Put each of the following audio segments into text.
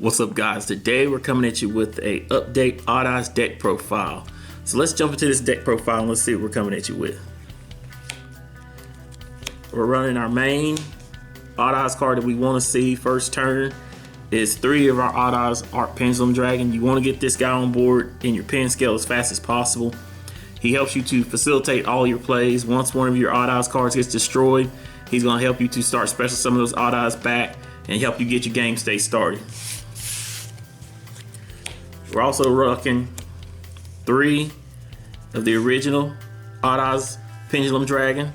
What's up, guys? Today we're coming at you with a update Odd Eyes deck profile. So let's jump into this deck profile and let's see what we're coming at you with. We're running our main Odd Eyes card that we want to see first turn. Is 3 of our Odd Eyes Pendulum Dragon. You want to get this guy on board in your pin scale as fast as possible. He helps you to facilitate all your plays. Once one of your Odd Eyes cards gets destroyed, he's going to help you to start special some of those Odd Eyes back and help you get your game state started. We're also rocking 3 of the original Odd Eyes Pendulum Dragon.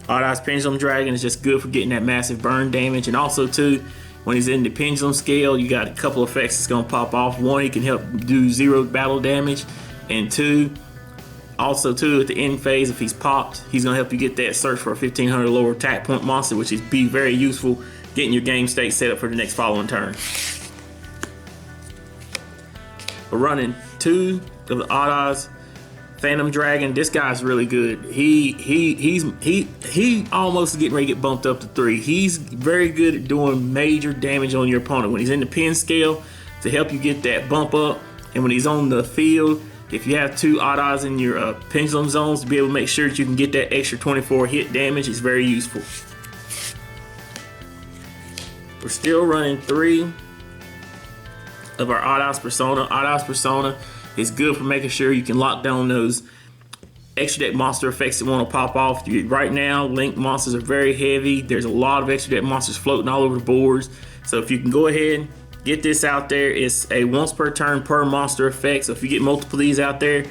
Odd Eyes Pendulum Dragon is just good for getting that massive burn damage, and also too, when he's in the pendulum scale, you got a couple effects that's going to pop off. 1, he can help do 0 battle damage, and 2, also too, at the end phase, if he's popped, he's going to help you get that search for a 1500 lower attack point monster, which is be very useful getting your game state set up for the next following turn. We're running 2 of the Odd Eyes Phantasm Dragon. This guy's really good. He's almost getting ready to get bumped up to 3. He's very good at doing major damage on your opponent when he's in the pin scale to help you get that bump up, and when he's on the field, if you have 2 Odd Eyes in your pendulum zones, to be able to make sure that you can get that extra 24 hit damage is very useful. We're still running 3 of our Odd Eyes Persona. Odd Eyes Persona is good for making sure you can lock down those extra deck monster effects that want to pop off. Right now, Link monsters are very heavy. There's a lot of extra deck monsters floating all over the boards. So if you can go ahead and get this out there, it's a once per turn per monster effect. So if you get multiple of these out there,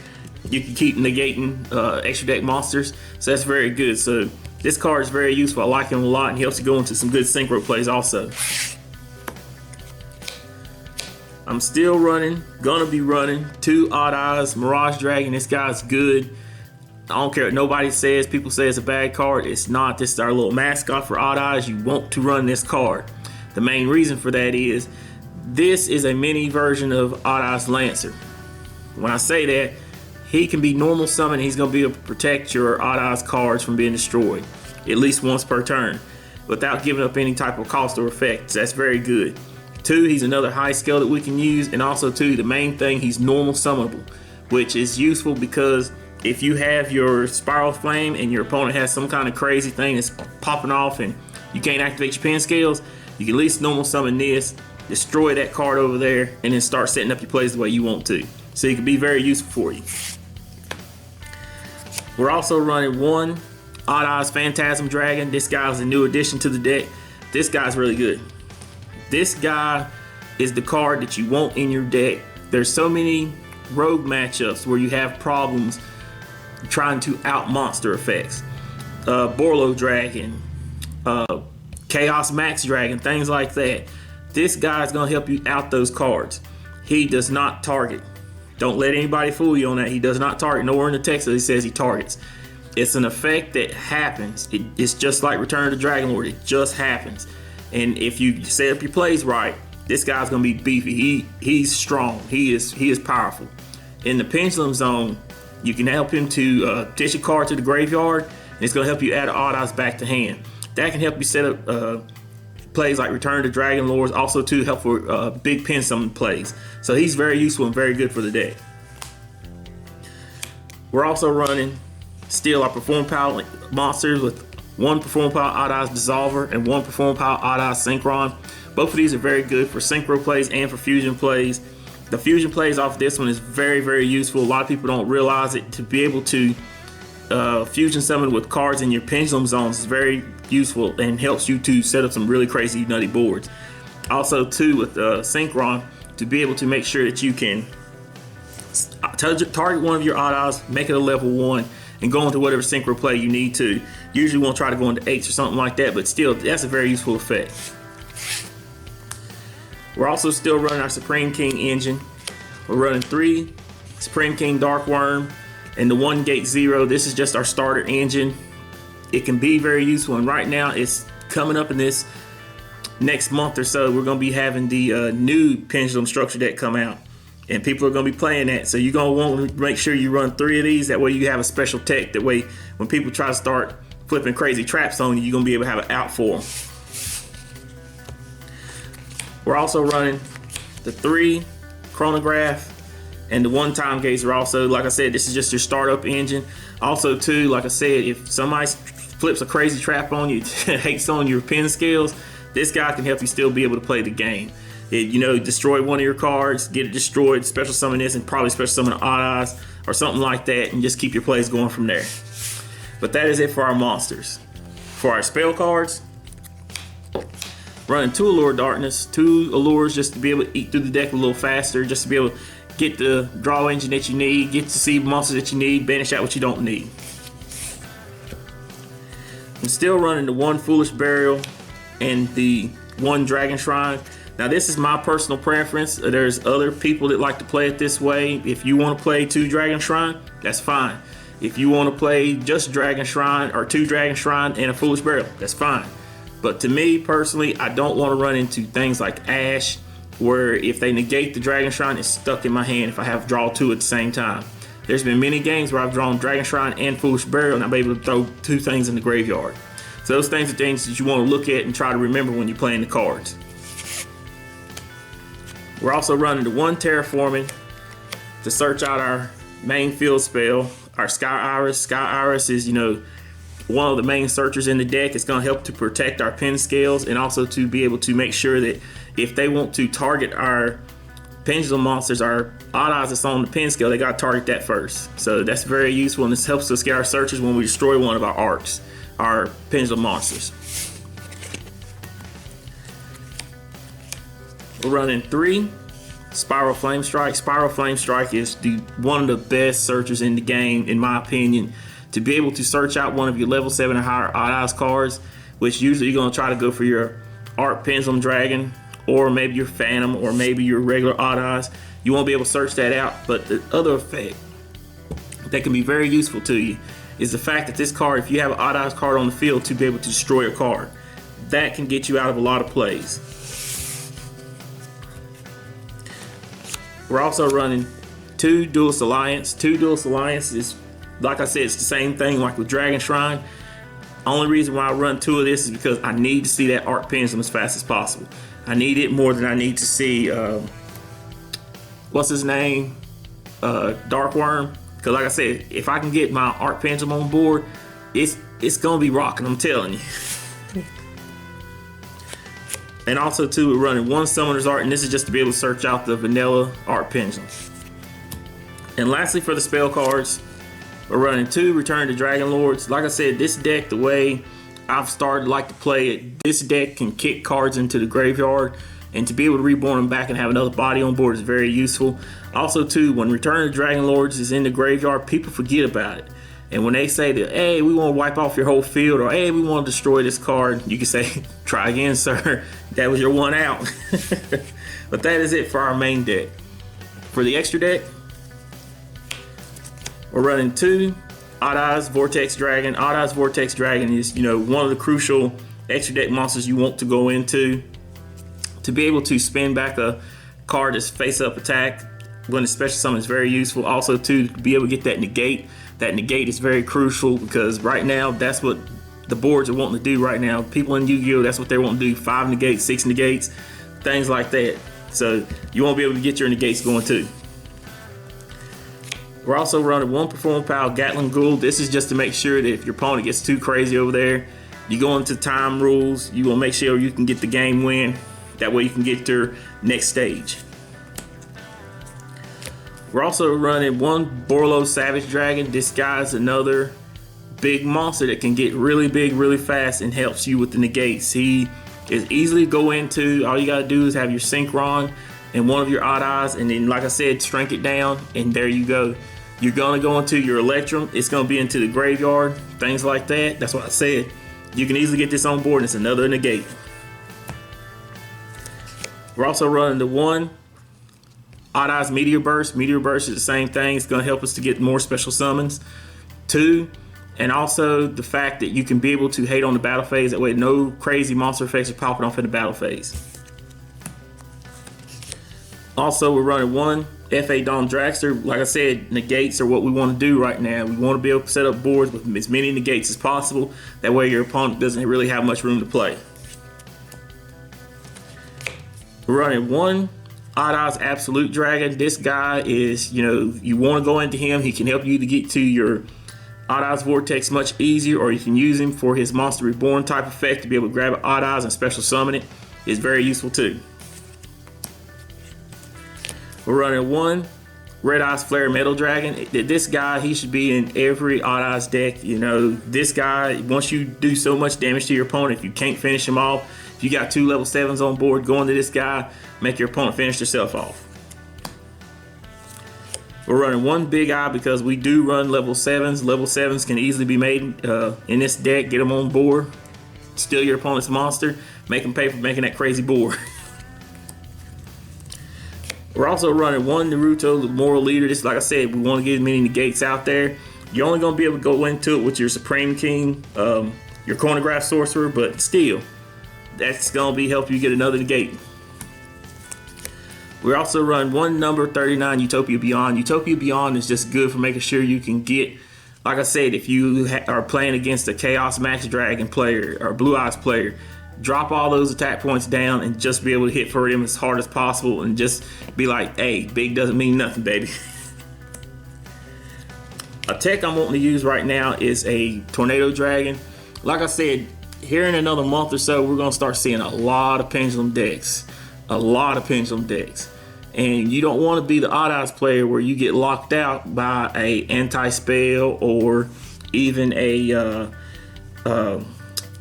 you can keep negating extra deck monsters. So that's very good. So this card is very useful. I like him a lot, and he helps you go into some good synchro plays also. I'm still gonna be running 2 Odd Eyes Mirage Dragon. This guy's good. I don't care what nobody says. People say it's a bad card. It's not. This is our little mascot for Odd Eyes. You want to run this card. The main reason for that is this is a mini version of Odd Eyes Lancer. When I say that, he can be normal summon. He's gonna be able to protect your Odd Eyes cards from being destroyed at least once per turn without giving up any type of cost or effect. So that's very good. 2, he's another high scale that we can use, and also 2, the main thing, he's normal summonable, which is useful because if you have your Spiral Flame and your opponent has some kind of crazy thing that's popping off and you can't activate your pin scales, you can at least normal summon this, destroy that card over there, and then start setting up your plays the way you want to. So it can be very useful for you. We're also running 1 Odd Eyes Phantasm Dragon. This guy's a new addition to the deck. This guy's really good. This guy is the card that you want in your deck. There's so many rogue matchups where you have problems trying to out monster effects. Borlo Dragon, Chaos Max Dragon, things like that. This guy's gonna help you out those cards. He does not target. Don't let anybody fool you on that. He does not target. Nowhere in the text it says he targets. It's an effect that happens. It's just like Return of the Dragon Lord. It just happens. And if you set up your plays right, this guy's gonna be beefy. He's strong. He is powerful. In the pendulum zone, you can help him to dish a card to the graveyard, and it's gonna help you add Odd Eyes back to hand. That can help you set up plays like Return to Dragon Lords, also to help for big pin summon plays. So he's very useful and very good for the deck. We're also running still our Perform Power monsters with 1 Perform Power Odd Eyes Dissolver and 1 Perform Power Odd Eyes Synchron. Both of these are very good for synchro plays and for fusion plays. The fusion plays off this one is very, very useful. A lot of people don't realize it. To be able to fusion summon with cards in your pendulum zones is very useful and helps you to set up some really crazy nutty boards. Also too, with Synchron, to be able to make sure that you can target one of your Odd Eyes, make it a level 1, and go into whatever synchro play you need to. Usually won't try to go into 8s or something like that, but still, that's a very useful effect. We're also still running our Supreme King engine. We're running 3 Supreme King Dark Worm and the 1 Gate 0. This is just our starter engine. It can be very useful, and right now it's coming up in this next month or so. We're going to be having the new Pendulum structure deck come out, and people are going to be playing that. So you're going to want to make sure you run 3 of these. That way you have a special tech. That way when people try to start flipping crazy traps on you, you're going to be able to have it out for them. We're also running the 3 Chronograph, and the 1 time gazer. Also, like I said, this is just your startup engine. Also too, like I said, if somebody flips a crazy trap on you, hates on your pin scales, this guy can help you still be able to play the game. You know, destroy one of your cards, get it destroyed, special summon this, and probably special summon an Odd Eyes or something like that, and just keep your plays going from there. But that is it for our monsters. For our spell cards, running 2 Allure Darkness, 2 Allures just to be able to eat through the deck a little faster, just to be able to get the draw engine that you need, get to see monsters that you need, banish out what you don't need. I'm still running the 1 Foolish Burial and the 1 Dragon Shrine. Now this is my personal preference. There's other people that like to play it this way. If you want to play 2 Dragon Shrine, that's fine. If you want to play just Dragon Shrine or 2 Dragon Shrine and a Foolish Burial, that's fine. But to me personally, I don't want to run into things like Ash, where if they negate the Dragon Shrine, it's stuck in my hand if I have draw 2 at the same time. There's been many games where I've drawn Dragon Shrine and Foolish Burial and I'm able to throw 2 things in the graveyard. So those things are things that you want to look at and try to remember when you're playing the cards. We're also running the 1 Terraforming to search out our main field spell, our Sky Iris. Sky Iris is, you know, one of the main searchers in the deck. It's going to help to protect our pin scales and also to be able to make sure that if they want to target our Pendulum monsters, our Odd Eyes that's on the pin scale, they got to target that first. So that's very useful, and this helps us get our searchers when we destroy one of our arcs, our Pendulum monsters. We're running 3 Spiral Flame Strike. Spiral Flame Strike is one of the best searchers in the game, in my opinion, to be able to search out one of your level 7 or higher Odd Eyes cards, which usually you're going to try to go for your Art Pendulum Dragon, or maybe your Phantom, or maybe your regular Odd Eyes. You won't be able to search that out. But the other effect that can be very useful to you is the fact that this card, if you have an Odd Eyes card on the field, to be able to destroy a card. That can get you out of a lot of plays. We're also running 2 Duelist Alliance. 2 Duelist Alliance is, like I said, it's the same thing like with Dragon Shrine. Only reason why I run 2 of this is because I need to see that Art Pendulum as fast as possible. I need it more than I need to see, what's his name? Dark Worm. Because like I said, if I can get my Art Pendulum on board, it's going to be rocking, I'm telling you. And also too, we're running 1 Summoner's Art, and this is just to be able to search out the vanilla Art Pendulum. And lastly, for the spell cards, we're running 2 Return to Dragon Lords. Like I said, this deck, the way I've started like to play it, this deck can kick cards into the graveyard, and to be able to reborn them back and have another body on board is very useful. Also too, when Return to Dragon Lords is in the graveyard, people forget about it. And when they say that, hey, we want to wipe off your whole field, or hey, we want to destroy this card, you can say, try again, sir. That was your 1 out. But that is it for our main deck. For the extra deck, we're running 2 Odd Eyes Vortex Dragon. Odd Eyes Vortex Dragon is, you know, one of the crucial extra deck monsters you want to go into to be able to spin back a card that's face-up attack when it's special summon is very useful. Also, to be able to get that negate. That negate is very crucial because right now that's what the boards are wanting to do right now. People in Yu-Gi-Oh! That's what they want to do. 5 negates, 6 negates, things like that. So you won't be able to get your negates going too. We're also running 1 Perform Pal Gatling Ghoul. This is just to make sure that if your opponent gets too crazy over there, you go into time rules. You will make sure you can get the game win. That way you can get to your next stage. We're also running 1 Borlo Savage Dragon. This guy's another big monster that can get really big really fast and helps you with the negates. He is easily go into. All you gotta do is have your Synchron and one of your Odd Eyes, and then like I said, shrink it down, and there you go. You're gonna go into your Electrum. It's gonna be into the graveyard, things like that. That's what I said. You can easily get this on board, and it's another negate. We're also running the 1 Odd Eyes Meteor Burst. Meteor Burst is the same thing. It's going to help us to get more special summons. 2, and also the fact that you can be able to hate on the battle phase. That way no crazy monster effects are popping off in the battle phase. Also, we're running 1 FA Dawn Dragster. Like I said, negates are what we want to do right now. We want to be able to set up boards with as many negates as possible. That way your opponent doesn't really have much room to play. We're running 1 Odd Odds Absolute Dragon. This guy is, you know, you want to go into him. He can help you to get to your Odd Odds Vortex much easier, or you can use him for his Monster Reborn type effect to be able to grab an Odd Odds and special summon it. It's very useful too. We're running one Red Eyes Flare Metal Dragon. This guy, he should be in every Odd Odds deck. You know, this guy, once you do so much damage to your opponent, if you can't finish him off, if you got 2 level 7s on board, go into this guy, make your opponent finish themselves off. We're running one Big Eye because we do run level 7s. Level 7s can easily be made in this deck. Get them on board, steal your opponent's monster, make them pay for making that crazy board. We're also running one Naruto, the Moral Leader. This, like I said, we want to get as many negates out there. You're only going to be able to go into it with your Supreme King, your Chronograph Sorcerer, but still, that's going to be help you get another negate. We also run one number 39 Utopia Beyond. Utopia Beyond is just good for making sure you can get, like I said, if you are playing against a Chaos Max Dragon player or Blue Eyes player, drop all those attack points down and just be able to hit for them as hard as possible and just be like, hey, big doesn't mean nothing, baby. A tech I'm wanting to use right now is a Tornado Dragon. Like I said, here in another month or so, we're going to start seeing a lot of Pendulum decks. A lot of Pendulum decks. And you don't want to be the Odd Odds player where you get locked out by a anti-spell or even a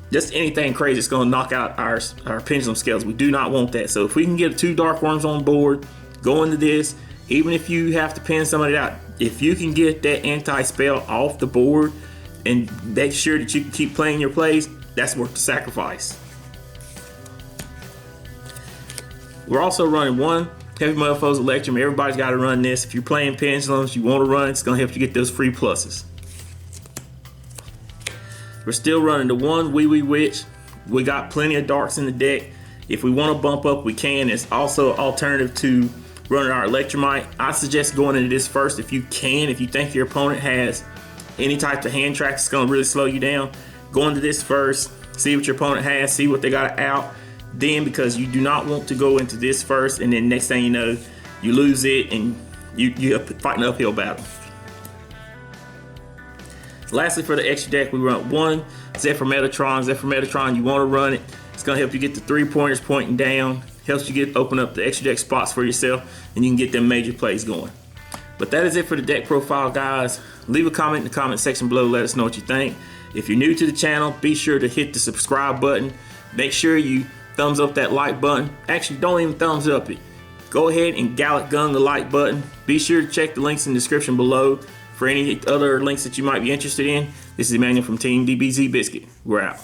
just anything crazy that's going to knock out our Pendulum Scales. We do not want that. So if we can get 2 Dark Worms on board, go into this, even if you have to pin somebody out, if you can get that anti-spell off the board and make sure that you can keep playing your plays, that's worth the sacrifice. We're also running one Heavy Motherfoes Electrum. Everybody's got to run this. If you're playing Pendulums, you want to run it, it's going to help you get those free pluses. We're still running the one Wee Wee Witch. We got plenty of darks in the deck. If we want to bump up, we can. It's also an alternative to running our Electrumite. I suggest going into this first if you can. If you think your opponent has any type of hand track that's going to really slow you down, go into this first. See what your opponent has. See what they got out. Then, because you do not want to go into this first, and then next thing you know, you lose it and you're fighting an uphill battle. Lastly, for the extra deck, we run one Zephyr Metatron. Zephyr Metatron, you want to run it. It's going to help you get the 3-pointers pointing down. Helps you open up the extra deck spots for yourself, and you can get them major plays going. But that is it for the deck profile, guys. Leave a comment in the comment section below. Let us know what you think. If you're new to the channel, be sure to hit the subscribe button. Make sure you thumbs up that like button. Actually, don't even thumbs up it. Go ahead and Gallic Gun the like button. Be sure to check the links in the description below for any other links that you might be interested in. This is Emmanuel from Team DBZ Biscuit. We're out.